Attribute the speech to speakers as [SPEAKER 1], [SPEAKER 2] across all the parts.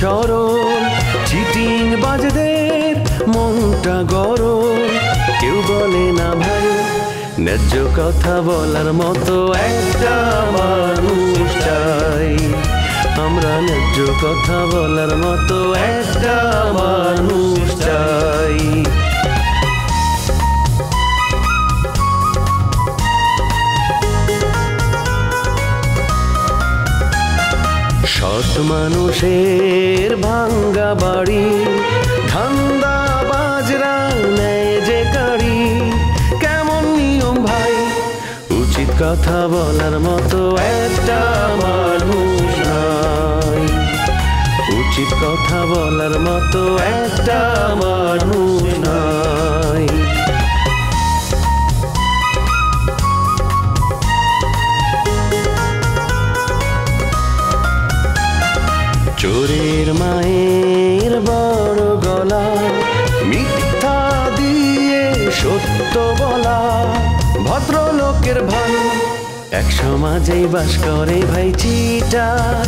[SPEAKER 1] সরল, চিটিং বাজদের মনটা গরম। কেউ বলে না ভাই ন্যায্য কথা বলার মতো একটা মানুষ চাই। আমরা ন্যায্য কথা বলার মতো একটা মানুষ চাই। সৎ মানুষের ভাঙ্গা বাড়ি, ধান্দা বাজরা নেয় যে কাড়ি। কেমন নিয়ম ভাই, উচিত কথা বলার মতো একটা মানুষ নাই। উচিত কথা বলার মতো একটা মানুষ নাই। চোরের মায়ের বড় গলা, মিথ্যা দিয়ে সত্য বলা। ভদ্রলোকের ভালো এক সমাজেই বাস করে ভাই চিটার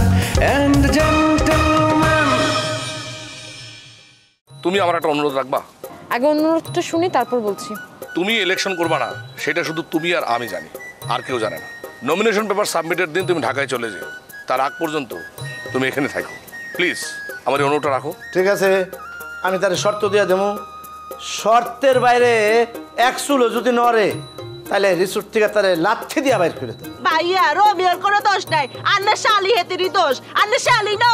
[SPEAKER 1] এন্ড জেন্টলম্যান।
[SPEAKER 2] তুমি আমার একটা অনুরোধ রাখবা?
[SPEAKER 3] আগে অনুরোধটা শুনি তারপর বলছি।
[SPEAKER 2] তুমি ইলেকশন করবা না সেটা শুধু তুমি আর আমি জানি, আর কেউ জানে না। নমিনেশন পেপার সাবমিটের দিন তুমি ঢাকায় চলে যাও, তার আগ পর্যন্ত তুমি এখানে থাকো। প্লিজ আমার অনুরোধটা রাখো।
[SPEAKER 4] ঠিক আছে, আমি তার শর্ত দিয়ে দেবো। শর্তের বাইরে এক চুলো যদি নড়ে তাহলে রিসোর্ট থেকে তারে লাথি দিয়ে বাইর করে দেবো।
[SPEAKER 5] ভাইয়া রবির কোনো দোষ নাই, আন্না শালি হেতেরই দোষ। আন্না শালি না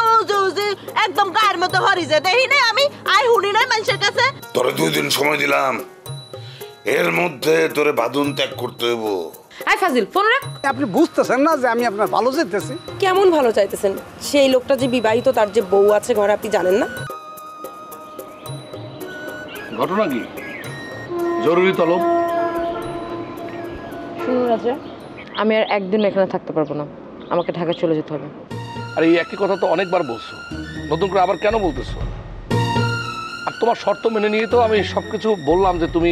[SPEAKER 5] উজি একদম গায়ের মতো হরি যায়। দেখি নাই আমি আই হুনি নাই মানুষের কাছে।
[SPEAKER 6] তোরে 2 দিন সময় দিলাম, এর মধ্যে তোরে বাঁধন ত্যাগ করতে হইব।
[SPEAKER 3] আই ফাজিল ফোন রাখ।
[SPEAKER 7] আপনি বুঝতেছেন না যে আমি আপনার ভালো চাইতেছি?
[SPEAKER 8] কেমন ভালো চাইতেছেন? সেই লোকটা যে বিবাহিত, তার যে বউ আছে ঘরে, আপনি জানেন না?
[SPEAKER 2] ঘটনা কি? জরুরি তলব।
[SPEAKER 3] শুনুন রাজা, আমি আর একদিন এখানে থাকতে পারবো না, আমাকে ঢাকা চলে যেতে হবে।
[SPEAKER 2] আর এই একই কথা তো অনেকবার বলছো, নতুন করে আবার কেন বলতেছো? আর তোমার শর্ত মেনে নিয়ে তো আমি সবকিছু বললাম যে তুমি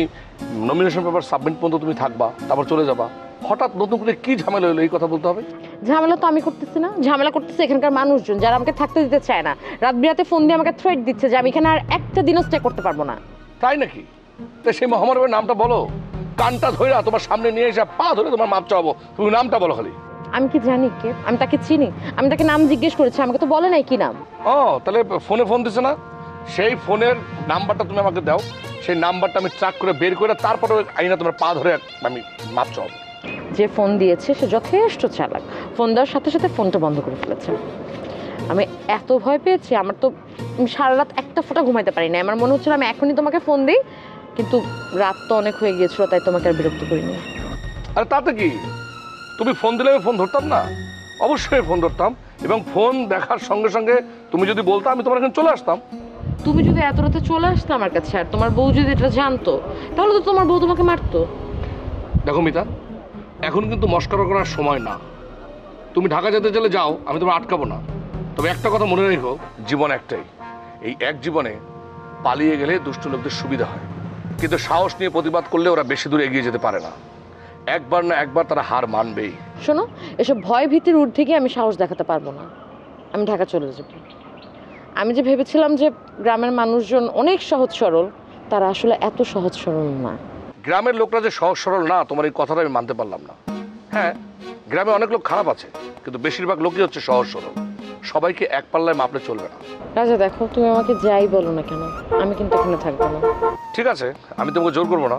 [SPEAKER 2] নমিনেশন পেপার সাবমিট পর্যন্ত তুমি থাকবা, তারপর চলে যাবা। হঠাৎ নতুন করে কি ঝামেলা হলো এই কথা বলতে হবে?
[SPEAKER 3] ঝামেলা তো আমি করতেছি না, ঝামেলা করতেছে এখানকার মানুষজন যারা আমাকে থাকতে দিতে চায় না। রাত বিরাতে ফোন দিয়ে আমাকে থ্রেট দিচ্ছে যে আমি এখানে আর একটা দিনও স্টে করতে পারবো না।
[SPEAKER 2] তাই নাকি? তো সেই মহামানবের নামটা বলো, কানটা ধরে তোমার সামনে নিয়ে এসে পা ধরে তোমার মাপ চাবো, তুমি নামটা বলো খালি।
[SPEAKER 3] আমি কি জানি কে? আমি তাকে চিনি? আমি তাকে নাম জিজ্ঞেস করেছি, আমাকে তো বলে নাই কি নাম।
[SPEAKER 2] ও তাহলে ফোনে ফোন দিছে না? সেই ফোনের নাম্বারটা তুমি আমাকে দাও, সেই নাম্বারটা আমি ট্র্যাক করে বের করে তারপরে আইনা তোমার পা ধরে আমি মাপ চাবো।
[SPEAKER 3] যে ফোন দিয়েছে সে যথেষ্ট চালাক, ফোন দেওয়ার সাথে সাথে ফোনটা বন্ধ করে ফেলেছে। আমি এত ভয় পেয়েছি, আমার তো সারা রাত একটা ফোঁটা ঘুমাইতে পারি না। আমার মনে হচ্ছিল আমি এখনই তোমাকে ফোন দিই, কিন্তু রাত তো অনেক হয়ে গিয়েছিল, তাই তোমাকে আর বিরক্ত করিনি।
[SPEAKER 2] আরে তাতে কি, তুমি ফোন দিলে আমি ফোন ধরতাম না? অবশ্যই ফোন ধরতাম, এবং ফোন দেখার সঙ্গে সঙ্গে তুমি যদি বলতো আমি তোমার এখানে চলে আসতাম।
[SPEAKER 3] তুমি যদি এত রাতে চলে আসতো আমার কাছে আর তোমার বউ যদি এটা জানতো, তাহলে তো তোমার বউ তোমাকে মারতো।
[SPEAKER 2] দেখো মিতা, এখন কিন্তু মস্করা করার সময় না। তুমি ঢাকা যেতে চলে যাও, আমি তোমার আটকাবো না। তবে একটা কথা মনে রেখো, জীবন একটাই। এই এক জীবনে পালিয়ে গেলে দুষ্ট লোকদের সুবিধা হয়, কিন্তু সাহস নিয়ে প্রতিবাদ করলে ওরা বেশি দূর এগিয়ে যেতে পারে না। একবার না একবার তারা হার মানবেই।
[SPEAKER 3] শোনো, এসব ভয় ভীতির ঊর্ধ্বে গিয়ে আমি সাহস দেখাতে পারবো না। আমি ঢাকা চলে যাব। আমি যে ভেবেছিলাম যে গ্রামের মানুষজন অনেক সহজ সরল, তারা আসলে এত সহজ সরল না।
[SPEAKER 2] গ্রামের লোকরা যে সহজ সরল না, তোমার এই কথাটা আমি মানতে পারলাম না। হ্যাঁ, গ্রামে অনেক লোক খারাপ আছে, কিন্তু বেশিরভাগ লোকই হচ্ছে সহজ সরল। সবাইকে এক পাল্লায় মাপলে চলবে না।
[SPEAKER 3] রাজা দেখো, তুমি আমাকে যাই বলো না কেন, আমি কিন্তু এখানে থাকবো না।
[SPEAKER 2] ঠিক আছে, আমি তোমাকে জোর করবো না,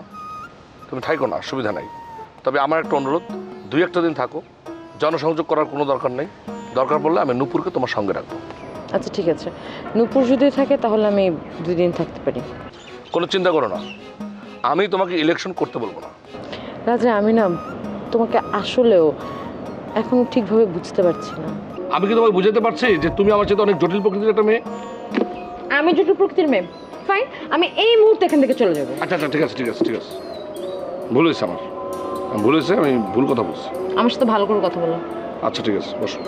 [SPEAKER 2] তুমি থাকো না, সুবিধা নাই। তবে আমার একটা অনুরোধ, 2-1 দিন থাকো, জনসংযোগ করার কোনো দরকার নেই। দরকার পড়লে আমি নূপুরকে তোমার সঙ্গে রাখবো।
[SPEAKER 3] আচ্ছা ঠিক আছে, নূপুর যদি থাকে তাহলে আমি 2 দিন থাকতে পারি।
[SPEAKER 2] কোনো চিন্তা করো না, আমি তোমাকে ইলেকশন করতে বলবো না।
[SPEAKER 3] রাজা, আমি না তোমাকে আসলেও এখন ঠিকভাবে বুঝতে পারছি না।
[SPEAKER 2] আমি কি তোমাকে বুঝাতে পারছি যে তুমি আমার চেয়ে অনেক জটিল প্রকৃতির একটা মেয়ে?
[SPEAKER 3] আমি জটিল প্রকৃতির মেয়ে, ফাইন, আমি এই মুহূর্তে এখান থেকে চলে যাবো।
[SPEAKER 2] আচ্ছা আচ্ছা, ঠিক আছে ঠিক আছে ঠিক আছে, ভুল হয়েছে আমার, ভুল হয়েছে, আমি ভুল কথা বলছি।
[SPEAKER 3] আমার সাথে ভালো করে কথা বলো।
[SPEAKER 2] আচ্ছা ঠিক আছে, বসো।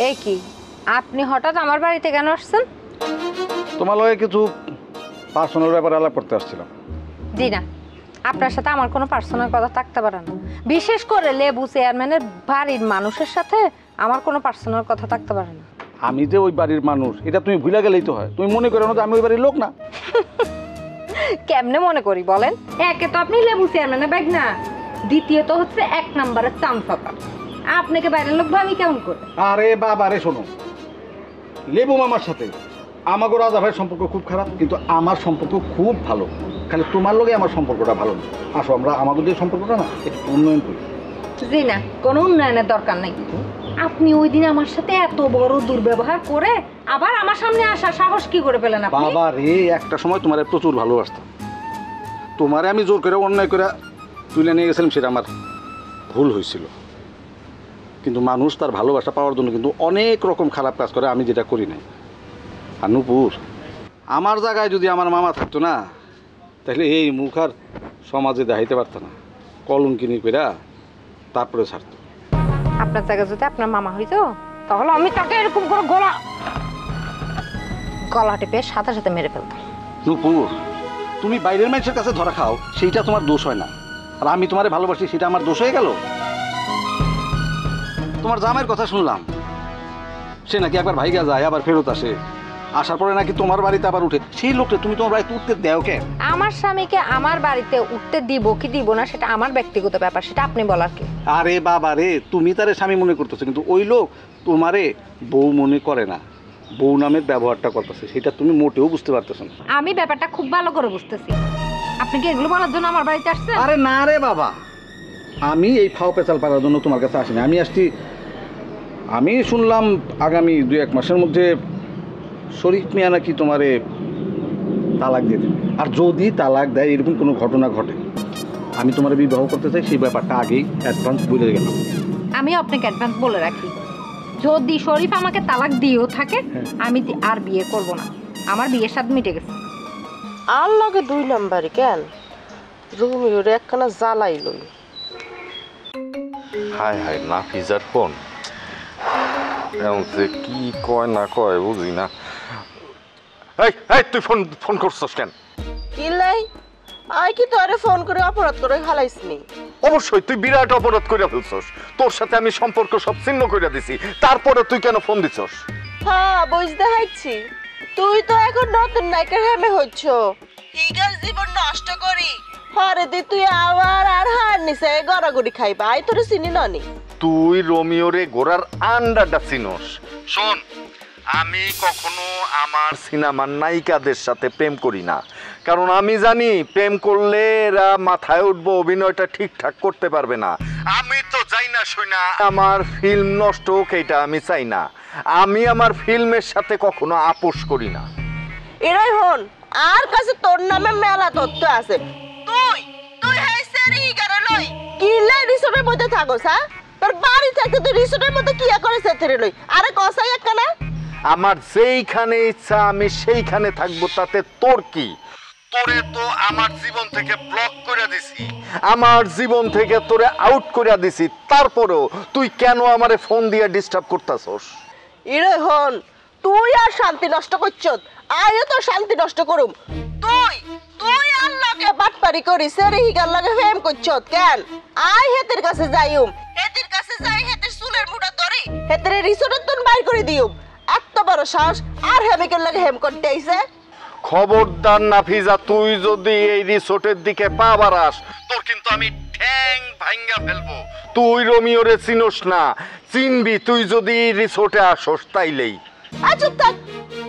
[SPEAKER 9] এই কি, আপনি হঠাৎ আমার বাড়িতে কেন আসছেন?
[SPEAKER 7] তোমার লগে কিছু পার্সোনাল ব্যাপারে আলাপ করতে আসছিলাম।
[SPEAKER 9] জি না, আপনার সাথে আমার কোনো পার্সোনাল কথা থাকতে পারে না। বিশেষ করে লেবু চেয়ারম্যানের বাড়ির মানুষের সাথে আমার কোনো পার্সোনাল কথা থাকতে পারে না।
[SPEAKER 7] আমি যে ওই বাড়ির মানুষ এটা তুমি ভুলে গেলেই তো হয়। তুমি মনে করো না যে আমি ওই বাড়ির লোক না?
[SPEAKER 9] কেমনে মনে করি বলেন? একে তো আপনি লেবু চেয়ারম্যানের ব্যাগ না, দ্বিতীয়ত হচ্ছে 1 নম্বরের চামচাটা। আপনাকে বাইরের লোক ভাবি কেমন করে?
[SPEAKER 7] আরে বাবা রে, শোনো, লেবু মামার সাথে আমাকে রাজা ভাইয়ের সম্পর্ক খুব খারাপ, কিন্তু আমার সম্পর্ক খুব ভালো। খালি তোমার লগে আমার সম্পর্কটা ভালো না। আসো আমরা আমাদের যে সম্পর্কটা না একটু উন্নয়ন করি।
[SPEAKER 9] জি না, কোনো উন্নয়নের দরকার নাই। আপনি ওই দিন আমার সাথে এত বড় দুর্ব্যবহার করে আবার আমার সামনে আসা সাহস কি করে পেলেন আপনি?
[SPEAKER 7] বাবা রে, একটা সময় তোমারে প্রচুর ভালোবাসতাম। তোমারে আমি জোর করে অন্যায় করে তুলে নিয়ে গেছিলাম, সেটা আমার ভুল হয়েছিল। কিন্তু মানুষ তার ভালোবাসা পাওয়ার জন্য কিন্তু অনেক রকম খারাপ কাজ করে, আমি যেটা করি নাই। আর নূপুর, আমার জায়গায় যদি আমার মামা থাকতো না, তাহলে এই মুখ আর সমাজে দেখাইতে পারতো না। কলঙ্কিনী কইরা তারপরে ছাড়তো।
[SPEAKER 9] আপনার জায়গায় যদি আপনার মামা হইতো তাহলে আমি তাকে এরকম করে গলা টিপে সাথে সাথে মেরে ফেলতাম।
[SPEAKER 7] নূপুর, তুমি বাইরের মানুষের কাছে ধরা খাও, সেইটা তোমার দোষ হয় না। আর আমি তোমারে ভালোবাসি, সেটা আমার দোষ হয়ে গেল? তোমার জামাইয়ের কথা শুনলাম, সে নাকি একবার ভাইগা যায় আবার ফেরত আসে, আসার পরে নাকি তোমার বাড়িতে আবার উঠে। সেই লোকটা তুমি তোমার বাড়িতে উঠতে দেও কেন?
[SPEAKER 9] আমার স্বামীকে আমার বাড়িতে উঠতে দিব কি দিব না সেটা আমার ব্যক্তিগত ব্যাপার, সেটা আপনি বলার কি?
[SPEAKER 7] আরে বাবা রে, তুমি তারে স্বামী মনে করতেছো, কিন্তু ওই লোক তোমারে বউ মনে করে না, বউ নামের ব্যবহারটা করতেছে, সেটা তুমি মোটেও বুঝতে পারতেছো না।
[SPEAKER 9] আমি ব্যাপারটা খুব ভালো করে বুঝতেছি। আপনি কি এগুলো বলার জন্য আমার বাড়িতে আসছেন?
[SPEAKER 7] আরে না রে বাবা, আমি এই ফাও পেঁচাল পাড়ার জন্য তোমার কাছে আসিনি। আমি আসছি, আমি শুনলাম আগামী 2-1 মাসের মধ্যে শরীফ মিয়া নাকি তোমারে তালাক দিয়ে দেবে। আর যদি তালাক দেয়, এরকম কোনো ঘটনা ঘটে, আমি তোমার বিবাহ করতে চাই, সেই ব্যাপারটা আগেই অ্যাডভান্স বলে গেলাম।
[SPEAKER 9] আমি আপনাকে অ্যাডভান্স বলে রাখি, যদি শরীফ আমাকে তালাক দিয়েও থাকে আমি আর বিয়ে করব না। আমার বিয়ের স্বাদ মিটে গেছে।
[SPEAKER 5] আর লগে 2 নাম্বারই কেন? রুমিওর একখানা জ্বালাই লই।
[SPEAKER 10] হায় হায়, নাফিজার ফোন। এমন যে কি কয় না কয় বুঝি না। এই এই, তুই ফোন ফোন করছস কেন?
[SPEAKER 5] কি লাই? আই কি তোরে ফোন করে অপরাধ করে খালাইছনি?
[SPEAKER 10] অবশ্যই তুই বিরাট অপরাধ করে ফেলছস। তোর সাথে আমি সম্পর্ক সব ছিন্ন করে দিছি, তারপরে তুই কেন ফোন দিছস?
[SPEAKER 5] হ্যাঁ, বুঝতে হাইছি। তুই তো এখন নতুন নায়িকার হেমে হইছ। হিগার জীবন নষ্ট করি হরে দি তুই আবার আর হার নিছে গড়াগড়ি খাইবা। আই তোরে চিনি ননি।
[SPEAKER 10] তুই রোমিওরে গোড়ার আন্ডাটা চিনস। শোন, আমি কখনো আমার সিনেমার নায়িকাদের সাথে প্রেম করি না, কারণ আমি জানি প্রেম করলে এরা মাথায় উঠবো, অভিনয়টা ঠিকঠাক করতে পারবে না। আমি তো চাই না শুনা আমার ফিল্ম নষ্ট হোক, এইটা আমি চাই না। আমি আমার ফিল্মের সাথে কখনো আপোষ করি না।
[SPEAKER 5] এরাই হন, আর কাছে তোর নামে মেলা তথ্য আছে। তুই তুই হাইছেরি হিগারে লই কি লাই রিসোর্টের মধ্যে থাকোস? হ্যাঁ, তোর বাড়ি থাকতে তুই রিসোর্টের মধ্যে কি করে সেথেরে লই? আরে কসাই একখানা।
[SPEAKER 10] আমার যেইখানে ইচ্ছা আমি সেইখানে থাকবো, তাতে তোর কি? তোরে তো আমার জীবন থেকে ব্লক করে দিছি, আমার জীবন থেকে তোরে আউট করে দিছি, তারপরেও তুই কেন আমারে ফোন দিয়ে ডিস্টার্ব করতাছস?
[SPEAKER 5] এরে হন, তুই আর শান্তি নষ্ট করছস, আইও তো শান্তি নষ্ট করুম। তুই তুই আল্লাহকে বাটপারি করিস, রে হিগার লাগে ফেম করছস কেন? আই হেতের কাছে যাইউম, হেতের কাছে যাই হেতের চুলের মুঠা ধরি, হেতের রিসোর্টের তুন বাইর করে দিউম। এত বড় সাহস আর হেমিকের লাগে হেম করতে আইছে?
[SPEAKER 10] খবরদার নাফিজা, তুই যদি এই রিসোর্টের দিকে পা বাড়াস, তোর কিন্তু আমি ঠ্যাং ভাঙ্গা ফেলবো। তুই রোমিওরে চিনোস না, চিনবি তুই যদি রিসোর্টে আসস তাইলেই।
[SPEAKER 5] চুপ থাক,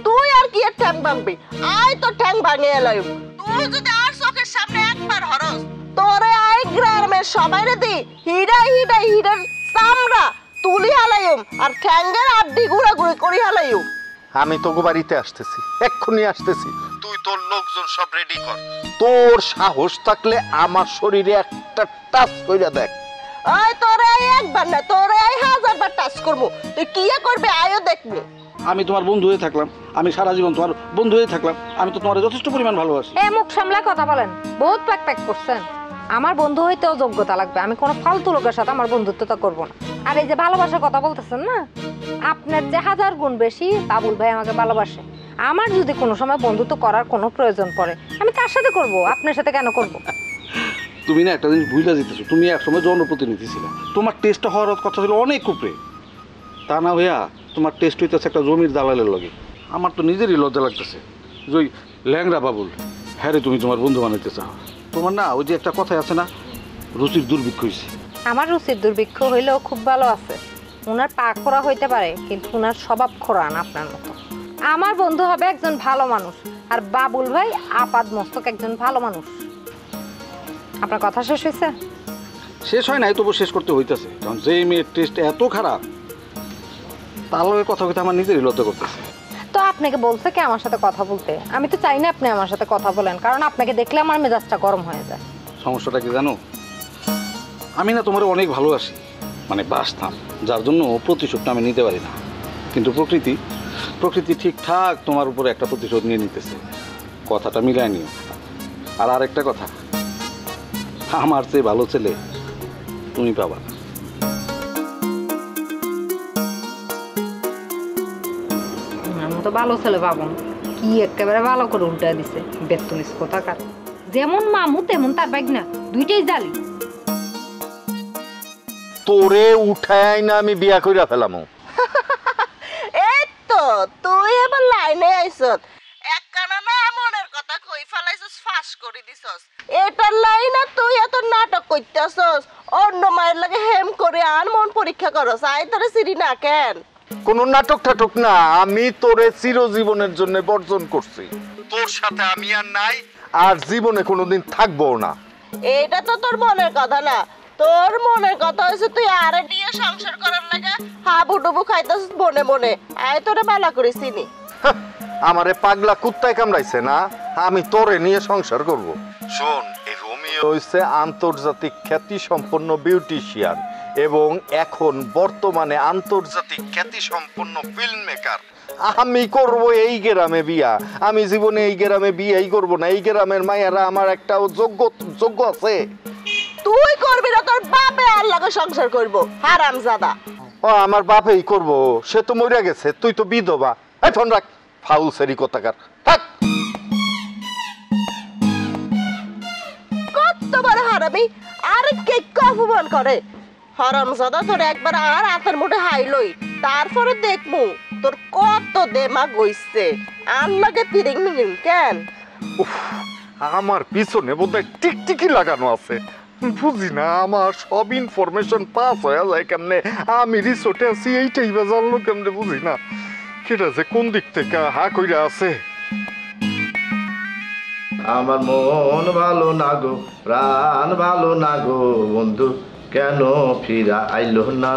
[SPEAKER 5] তুই আর কি ঠ্যাং ভাঙবি? আই তো ঠ্যাং ভাঙে এলাই। তুই যদি আর চোখের সামনে একবার হরস, তোরে আই গ্রামের সবাইরে দি হিডাই হিডাই হিডার চামড়া তুলি হালাইম আর ঠ্যাঙ্গের আড্ডি গুড়াগুড়ি করি হালাইম।
[SPEAKER 10] আমি তোকে বাড়িতে আসতেছি, এক্ষুনি আসতেছি। তুই তোর লোকজন সব রেডি কর। তোর সাহস থাকলে আমার শরীরে একটা টাচ কইরা দেখ।
[SPEAKER 5] আই তোরে একবার না, তোরে 1000 বার টাচ করবো। তুই কি করবে আয়ও দেখবো।
[SPEAKER 7] আমি তোমার বন্ধু হয়ে থাকলাম, আমি সারা জীবন তোমার বন্ধু হয়ে থাকলাম, আমি তো তোমার যথেষ্ট পরিমাণ ভালোবাসি।
[SPEAKER 9] এ মুখ সামলায় কথা বলেন, বহুত প্যাক প্যাক করছেন। আমার বন্ধু হইতেও যোগ্যতা লাগবে, আমি কোনো ফালতু লোকের সাথে আমার বন্ধুত্বটা করবো না। আর এই যে ভালোবাসার কথা বলতেছেন না, আপনার যে 1000 গুণ বেশি বাবুল ভাই আমাকে ভালোবাসে। আমার যদি কোনো সময় বন্ধুত্ব করার কোনো প্রয়োজন পড়ে আমি তার সাথে করব, আপনার সাথে কেন করব?
[SPEAKER 7] তুমি না একটা জিনিস ভুলে যেতেছো, তুমি একসময় জনপ্রতিনিধি ছিলে, তোমার টেস্টটা হওয়ার কথা ছিল অনেক উপরে। তা না ভাইয়া তোমার টেস্ট হইতেছে একটা জমির দালালের লগে। আমার তো নিজেরই লজ্জা লাগতেছে যে ওই ল্যাংড়া বাবুল হ্যাঁ রে তুমি তোমার বন্ধু বানাইতে চাও। তোমার না ওই যে একটা কথাই আছে না, রুচির দুর্ভিক্ষ হয়েছে।
[SPEAKER 9] আমার রুচির দুর্ভিক্ষ হইলেও খুব ভালো আছে। ওনার পা খোরা হইতে পারে কিন্তু ওনার স্বভাব খোরা না আপনার মতো। আমার বন্ধু হবে একজন ভালো মানুষ, আর বাবুল ভাই আপাদ মস্তক একজন ভালো মানুষ। আপনার কথা শেষ হয়েছে?
[SPEAKER 7] শেষ হয় নাই, তবু শেষ করতে হইতেছে, কারণ যে মেয়ের টেস্ট এত খারাপ তার লগে কথা বলতে আমার নিজেরই লজ্জা করতেছে।
[SPEAKER 9] তো আপনাকে বলছে কি আমার সাথে কথা বলতে? আমি তো চাই না আপনি আমার সাথে কথা বলেন, কারণ আপনাকে দেখলে আমার মেজাজটা গরম হয়ে যায়।
[SPEAKER 7] সমস্যাটা কি জানো, আমি না তোমার অনেক ভালোবাসি, মানে বাসতাম, যার জন্য প্রতিশোধটা আমি নিতে পারি না। কিন্তু প্রকৃতি ঠিকঠাক তোমার উপরে একটা প্রতিশোধ নিয়ে নিতেছে, কথাটা মিলাই নিও। আর আরেকটা কথা, আমার চেয়ে ভালো ছেলে তুমি পাবা না।
[SPEAKER 9] আমি তো ভালো ছেলে পাবো না, কি একেবারে ভালো করে উল্টা দিছে বেতনিস কোথাকার। যেমন মামু তেমন তার বাইক না, দুইটাই জালি।
[SPEAKER 10] তোরে উঠাই না আমি বিয়া কইরা ফেলামু।
[SPEAKER 5] এই তো তুই এবার লাইনে আইছত, একখানা না মনের কথা কই ফেলাইছস, ফাঁস করে দিছস। এটার লাইনে তুই এত নাটক করতেছস, অন্য মায়ের লাগে হেম করে আন মন পরীক্ষা করস। আই তোরে সিরি না কেন?
[SPEAKER 10] কোন নাটক টাটক না, আমি তোরে চিরজীবনের জন্য বর্জন করছি। তোর সাথে আমি আর নাই, আর জীবনে কোনোদিন থাকবো না।
[SPEAKER 5] এটা তো তোর মনের কথা না, তোর মনের কথা হয়েছে তুই আরে নিয়ে সংসার করার লাগে হাবুডুবু খাইতেছিস মনে মনে। আয় তোরে বালা করে চিনি।
[SPEAKER 10] আমারে পাগলা কুত্তায় কামড়াইছে না, আমি তোরে নিয়ে সংসার করব। শোন, এই রোমিও হইছে আন্তর্জাতিক খ্যাতি সম্পন্ন বিউটিশিয়ান এবং এখন বর্তমানে আন্তর্জাতিক খ্যাতি সম্পন্ন ফিল্ম মেকার। আমি করব এই গ্রামে বিয়া, আমি জীবনে এই গ্রামে বিয়াই করব না। এই গ্রামের মায়েরা আমার একটা যোগ্য আছে।
[SPEAKER 5] তুই করবি না, তোর বাপে আর লাগে সংসার করব, হারামজাদা।
[SPEAKER 10] ও আমার বাপেই করব, সে তো মরে গেছে, তুই তো বিধবা। এখন রাখ ফাউল সেরি কোথাকার, থাক।
[SPEAKER 5] কত বড় হারামি, আর কে অপমান করে। হারামজাদা তোর একবার আর হাতের মুঠে হাইলই, তারপরে দেখমু তোর কত দেমাগ হইছে। আর লাগে তিরিং মিরিং কেন?
[SPEAKER 10] আমার পিছনে বোধহয় টিকটিকি লাগানো আছে, বুঝি না। আমার সব ইনফরমেশন পাস হয়ে যায় কেমনে, আমি রিসোর্টে আছি এইটাই বা জানলো কেমনে, বুঝি না। কেটা যে কোন দিক থেকে হা কইরা আছে।
[SPEAKER 4] আমার মন ভালো না গো, প্রাণ ভালো না গো, বন্ধু কেন ফিরা আইলো না?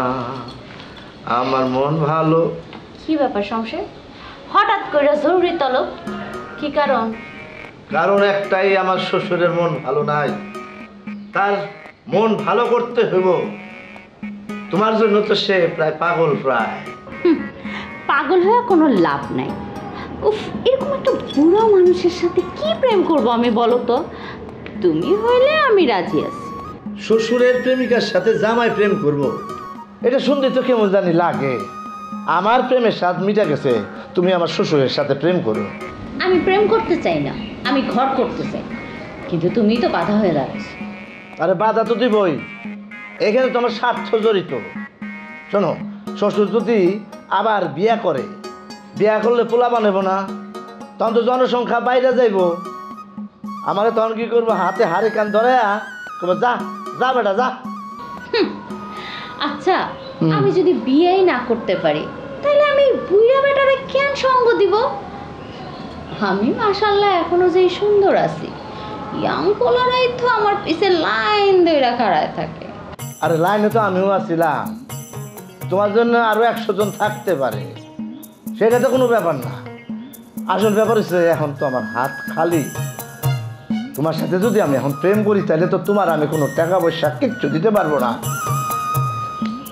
[SPEAKER 4] আমার মন ভালো।
[SPEAKER 11] কি ব্যাপার সংসার, হঠাৎ করে জরুরি তলব, কি কারণ?
[SPEAKER 4] কারণ একটাই, আমার শ্বশুরের মন ভালো নাই, তার মন ভালো করতে হইব। তোমার জন্য তো সে প্রায় পাগল। প্রায়
[SPEAKER 11] পাগল হয়ে কোনো লাভ নাই। উফ, এরকম একটা বুড়ো মানুষের সাথে কি প্রেম করব আমি, বলো তো? তুমি হইলে আমি রাজি আছি।
[SPEAKER 4] শ্বশুরের প্রেমিকার সাথে জামাই প্রেম করব, এটা শুনতে তো কেমন জানি লাগে। আমার প্রেমের স্বাদ মিটা গেছে, তুমি আমার শ্বশুরের সাথে প্রেম করো।
[SPEAKER 11] আমি প্রেম করতে চাই না, আমি ঘর করতে চাই, কিন্তু তুমি তো বাধা হয়ে দাঁড়াচ্ছ।
[SPEAKER 4] আরে বাধা তো দিবই, এখানে তো আমার স্বার্থ জড়িত। শোনো, শ্বশুর যদি আবার বিয়া করে, বিয়া করলে পোলা বানাব না, তখন তো জনসংখ্যা বাইরে যাইব। আমারে তখন কি করবো, হাতে হারে কান ধরে যা যা বেটা যা।
[SPEAKER 11] আচ্ছা, আমি যদি বিয়েই না করতে পারি তাহলে আমি বুইড়া বেটারে কেন সঙ্গ দিব? আমি মাশাআল্লাহ এখনো যে সুন্দর আছি, ইয়াং পোলারাই তো আমার পিছে লাইন ধরে খাড়ায় থাকে।
[SPEAKER 4] আরে লাইনে তো আমিও আছিলাম, তোমার জন্য আরো 100 জন থাকতে পারে, সেটা তো কোনো ব্যাপার না। আসল ব্যাপার হচ্ছে এখন তো আমার হাত খালি। তোমার সাথে যদি আমি এখন প্রেম করি তাহলে তো তোমার আমি কোনো টাকা পয়সা কিচ্ছু দিতে পারবো না।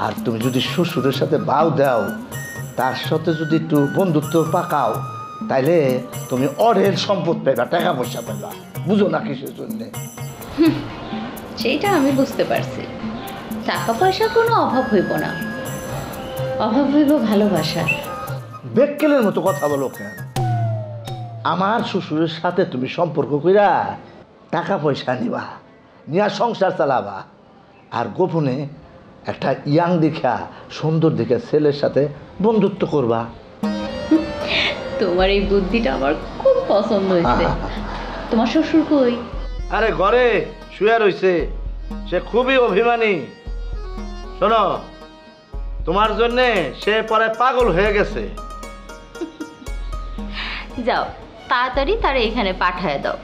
[SPEAKER 4] আর তুমি যদি শ্বশুরের সাথে বাউ দাও, তার সাথে যদি একটু বন্ধুত্ব পাকাও, তাইলে তুমি অঢেল সম্পদ পাইবা, টাকা পয়সা পাইবা। বুঝো না কিসের জন্যে?
[SPEAKER 11] সেইটা আমি বুঝতে পারছি, টাকা পয়সা কোনো অভাব হইব না, অভাব হইব ভালোবাসা।
[SPEAKER 4] বেক্কেলের মতো কথা বলো কেন? আমার শ্বশুরের সাথে তুমি সম্পর্ক কইরা টাকা পয়সা নিবা, নিয়া সংসার চালাবা, আর গোপনে একটা ইয়াং দেখা সুন্দর দেখে ছেলের সাথে বন্ধুত্ব করবা।
[SPEAKER 11] তোমার এই বুদ্ধিটা আমার খুব পছন্দ হয়েছে। তোমার শ্বশুর কই?
[SPEAKER 4] আরে ঘরে শুয়ে রইছে, সে খুবই অভিমানী। শোনো, তোমার জন্যে সে পরে পাগল হয়ে গেছে।
[SPEAKER 11] যাও তাড়াতাড়ি তারা এখানে পাঠায় দাও,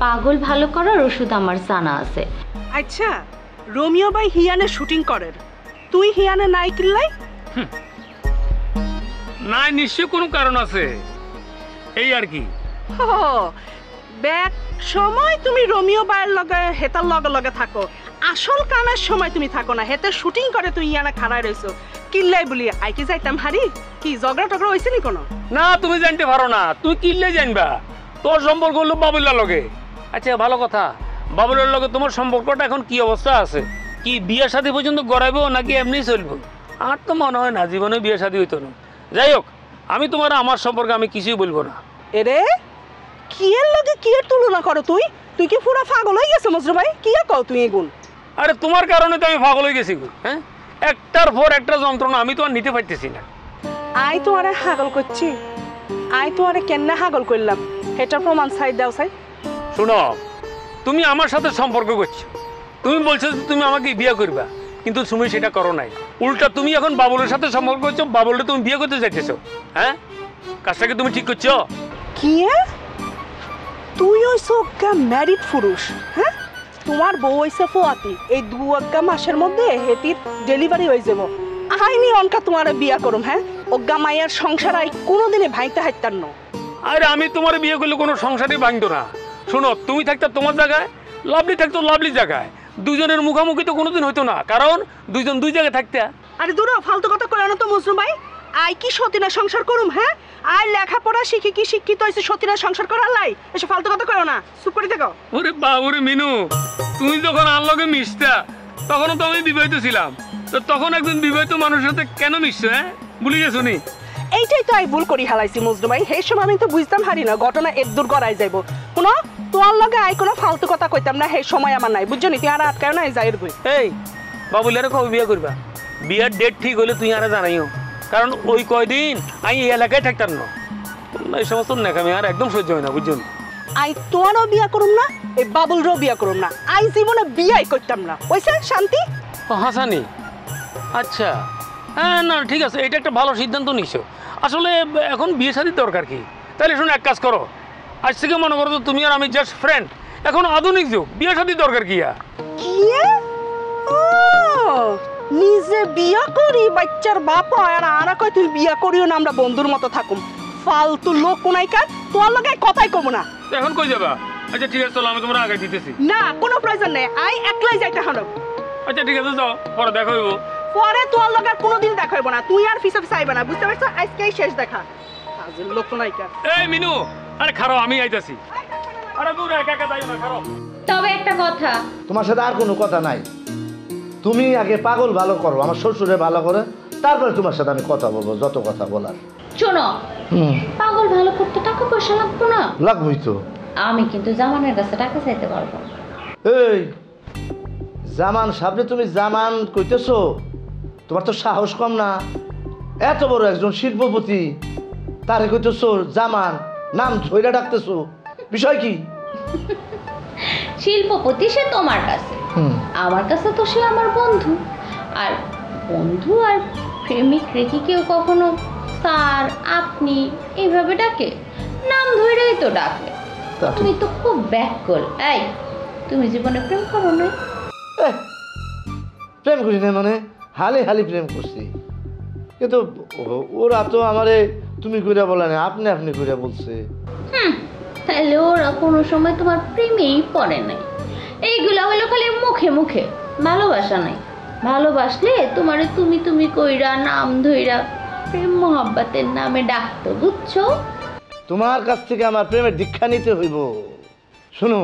[SPEAKER 11] পাগল ভালো করার ওষুধ আমার জানা আছে।
[SPEAKER 5] আচ্ছা, রোমিও ভাই হিয়ানে শুটিং করেন, তুই হিয়ানে নাই কিল্লাই?
[SPEAKER 12] নাই, নিশ্চয় কোনো কারণ আছে, এই আর কি।
[SPEAKER 5] ব্যাক সময় তুমি রোমিও ভাইয়ের লগে হেতার লগে লগে থাকো, আসল কামের সময় তুমি থাকো না। হেতে শুটিং করে তুই ইয়ানা খাড়ায় রইছো কিল্লাই বলি। আই কি যাইতাম হারি? কি ঝগড়া টগড়া হয়েছে নি কোনো?
[SPEAKER 12] না, তুমি জানতে পারো না, তুই কিনলে জানবা। তোর সম্পর্ক হলো বাবুলার লগে। আচ্ছা ভালো কথা, বাবুলার লগে তোমার সম্পর্কটা এখন কি অবস্থা আছে? কি বিয়ে শাদী পর্যন্ত গড়াইবো নাকি এমনি চলবো? আর তো মনে হয় না জীবনে বিয়ে শাদী হইতো না। যাই হোক, আমি তোমার আমার সম্পর্কে আমি কিছুই বলবো না।
[SPEAKER 5] এরে কি এর লগে কি এর তুলনা করো তুই? তুই কি পুরা পাগল হয়ে গেছো মজরু ভাই? কি আর কও তুই এগুন?
[SPEAKER 12] আরে তোমার কারণে তো আমি পাগল হয়ে গেছি। হ্যাঁ, একটার পর একটা যন্ত্রণা আমি তো আর নিতে পারতেছি না।
[SPEAKER 5] আই তো আরে হাগল করছি, আই তো আরে কেন্না হাগল করলাম, এটার প্রমাণ চাই দাও চাই।
[SPEAKER 12] শোনো, তুমি আমার সাথে সম্পর্ক করছো, তুমি বলছো যে তুমি আমাকে বিয়ে করবা, কিন্তু তুমি সেটা করো নাই। উল্টা তুমি এখন বাবুলের সাথে সম্পর্ক করছো, বাবুলটা তুমি বিয়ে করতে চাইতেছো। হ্যাঁ, কাজটা কি তুমি ঠিক করছো?
[SPEAKER 5] কি তুই হইছো ম্যারিড পুরুষ? হ্যাঁ, তোমার বউ হইছে ফোয়াতি, এই 2 মাসের মধ্যে হেতির ডেলিভারি হয়ে যাব। আইনি অনকা তোমার বিয়া করুম। হ্যাঁ, অজ্ঞা মায়ের সংসার আই কোনোদিনে ভাঙতে হাইতার ন।
[SPEAKER 12] আরে আমি তোমার বিয়ে করলে কোনো সংসারই ভাঙতো না। শোনো, তুমি থাকতো তোমার জায়গায়, লাভলি থাকতো লাভলি জায়গায়, দুজনের মুখামুখি তো কোনোদিন হইতো না, কারণ দুইজন দুই জায়গায় থাকতে।
[SPEAKER 5] আরে দূর ফালতু কথা কয় না তো মজনু ভাই। আই কি সতীনা সংসার করুম? হ্যাঁ, আই লেখাপড়া শিখি কি শিক্ষিত হয়েছে সতীনা সংসার করার লাই? এসে ফালতু কথা কয় না, চুপ করে থাকো।
[SPEAKER 12] ওরে বাবুরে মিনু, তুমি যখন আর লগে মিশতা তখনও তো আমি বিবাহিত ছিলাম, তো তখন একজন বিবাহিত মানুষের সাথে কেন মিশছো? হ্যাঁ, ভুলে গেছো নি?
[SPEAKER 5] এইটাই তো আই ভুল করি হালাইছি মজনু ভাই। সেই সময় আমি তো বুঝতাম হারি না ঘটনা এর দূর করাই যাইব। শুনো, তোমার লগে আই কোনো ফালতু কথা কইতাম না, সেই সময় আমার নাই, বুঝছো নি? তুই আর আটকায় না, যাইর বই।
[SPEAKER 12] এই বাবুলিয়ারে কবে বিয়ে করবা? বিয়ের ডেট ঠিক হলে তুই আরে জানাইও, কারণ ওই কয়দিন আমি এই এলাকায় থাকতাম না। এই সমস্ত নেকামি আর একদম সহ্য হয় না, বুঝছো?
[SPEAKER 5] আই তোমারও বিয়া করুম না, এই বাবুলরও বিয়া করুম না, আই জীবনে বিয়াই করতাম না। ওইসে শান্তি।
[SPEAKER 12] ও হাসানি, আচ্ছা হ্যাঁ, না ঠিক আছে, এটা একটা ভালো সিদ্ধান্ত নিছো। আসলে এখন বিয়ে শাদীর দরকার কি? তাহলে শোনো, এক কাজ করো, আজ থেকে মনে করো তো তুমি আর আমি জাস্ট ফ্রেন্ড। এখন আধুনিক যুগ, বিয়ে শাদীর দরকার কি?
[SPEAKER 5] নিজে বিয়া করি বাচ্চার বাপ হয়, আর আরা কয় তুই বিয়া করিও না, আমরা বন্ধুর মতো থাকুম। ফালতু লোক কোনাইকার, তোমার লগে কথাই কম না।
[SPEAKER 12] এখন কই যাবা? আচ্ছা ঠিক আছে, চলো আমি তোমার আগে দিতেছি।
[SPEAKER 5] না, কোনো প্রয়োজন নেই, আই একলাই যাইতে হানো।
[SPEAKER 12] আচ্ছা ঠিক আছে, যাও, পরে দেখা হইব।
[SPEAKER 5] পরে তোমার লগে আর কোনোদিন দেখা হইব না, তুই আর ফিসে ফিসে আইবা না, বুঝতে পারছো? আজকেই শেষ দেখা। কাজের লোক কোনাইকার।
[SPEAKER 12] এই মিনু, আরে খারাপ, আমি আইতাছি। আরে দূর, একা একা যাইও না, খারাপ।
[SPEAKER 11] তবে একটা কথা,
[SPEAKER 4] তোমার সাথে আর কোনো কথা নাই। তুমি আগে পাগল ভালো করো, আমার শ্বশুরে ভালো করে, তারপরে তোমার সাথে আমি কথা বলবো, যত কথা বলার।
[SPEAKER 11] শোনো, পাগল ভালো করতে টাকা পয়সা লাগবে না?
[SPEAKER 4] লাগবেই তো।
[SPEAKER 11] আমি কিন্তু জামানের কাছে টাকা চাইতে পারবো।
[SPEAKER 4] এই জামান সামনে তুমি জামান কইতেছো? তোমার তো সাহস কম না? এত বড় একজন শিল্পপতি, তারে কইতেছো জামান, নাম ধইরা ডাকতেছো, বিষয় কি?
[SPEAKER 11] শিল্পপতি সে তোমার কাছে, আমার কাছে তো সে আমার বন্ধু। আর বন্ধু আর প্রেমিক রেখে কেউ কখনো স্যার আপনি এইভাবে ডাকে? নাম ধরেই তো ডাকে। তুমি তো খুব ব্যাককল। এই তুমি জীবনে প্রেম করো না?
[SPEAKER 4] প্রেম করি না মানে হালি হালি প্রেম করছি, কিন্তু ওরা তো আমারে তুমি কইরা বলে না, আপনি আপনি কইরা বলছে।
[SPEAKER 11] তাহলে ওরা কোনো সময় তোমার প্রেমেই পড়ে নাই। এইগুলো হলো খালি মুখে মুখে, ভালোবাসা নাই। ভালোবাসলে তোমারে তুমি তুমি কইরা নাম ধইরা প্রেম মোহাব্বতের নামে ডাকতো, বুঝছো?
[SPEAKER 4] তোমার কাছ থেকে আমার প্রেমের দীক্ষা নিতে হইব। শুনো,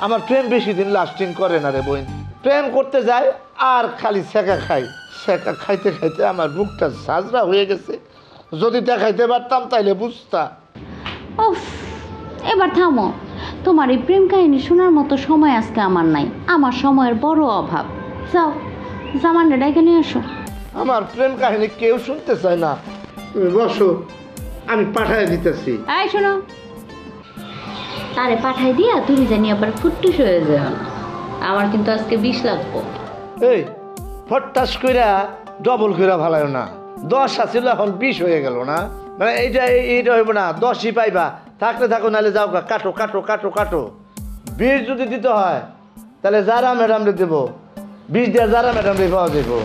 [SPEAKER 4] আমার প্রেম বেশি দিন লাস্টিং করে না রে বোন। প্রেম করতে যাই আর খালি সেকা খাই, সেকা খাইতে খাইতে আমার বুকটা ঝাঁঝরা হয়ে গেছে। যদি দেখাইতে পারতাম তাইলে বুঝতা।
[SPEAKER 11] উফ, এবার থামো, তোমার এই প্রেম কাহিনী শোনার মতো সময় আজকে আমার নাই, আমার সময়ের বড় অভাব। যাও জামানটা ডেকে নিয়ে আসো।
[SPEAKER 4] আমার প্রেম কাহিনী কেউ শুনতে চায় না, তুমি বসো, আমি পাঠায় দিতেছি।
[SPEAKER 11] এই শোনো, তারে পাঠাই দিয়া তুমি জানি আবার ফুটটুস হয়ে যাও না, আমার কিন্তু আজকে 20 লাগবো।
[SPEAKER 4] এই ফটাস কইরা ডবল কইরা ভালায় না, 10 আছিল এখন 20 হয়ে গেল না, মানে এইটা হইব না, 10ই পাইবা, থাকলে থাকো নাহলে যাও, কাটো কাটো কাটো কাটো। 20 যদি দিতে হয় তাহলে যারা ম্যাডামরে দেবো, 20 দিয়ে যারা ম্যাডামরে পাওয়া যাবো।